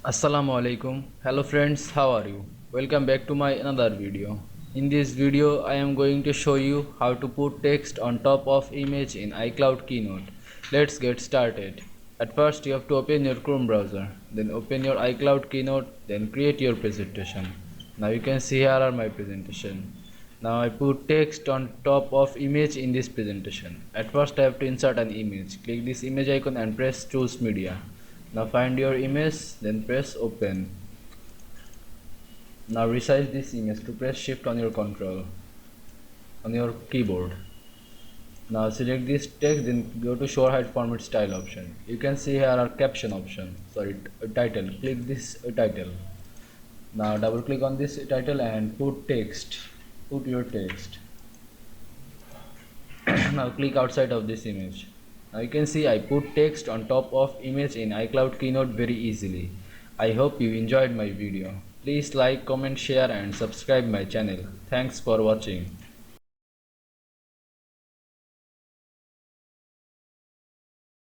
Assalamu Walaikum. Hello friends, how are you? Welcome back to my another video. In this video, I am going to show you how to put text on top of image in iCloud Keynote. Let's get started. At first, you have to open your Chrome browser, then open your iCloud Keynote, then create your presentation. Now you can see here are my presentation. Now I put text on top of image in this presentation. At first, I have to insert an image. Click this image icon and press choose media. Now find your image, then press open. Now resize this image to press shift on your control on your keyboard. Now select this text, then go to show height format style option. You can see here are caption option, title. Click this title. Now double click on this title and put text. Put your text. Now click outside of this image. Now you can see I put text on top of image in iCloud Keynote very easily. I hope you enjoyed my video. Please like, comment, share and subscribe my channel. Thanks for watching.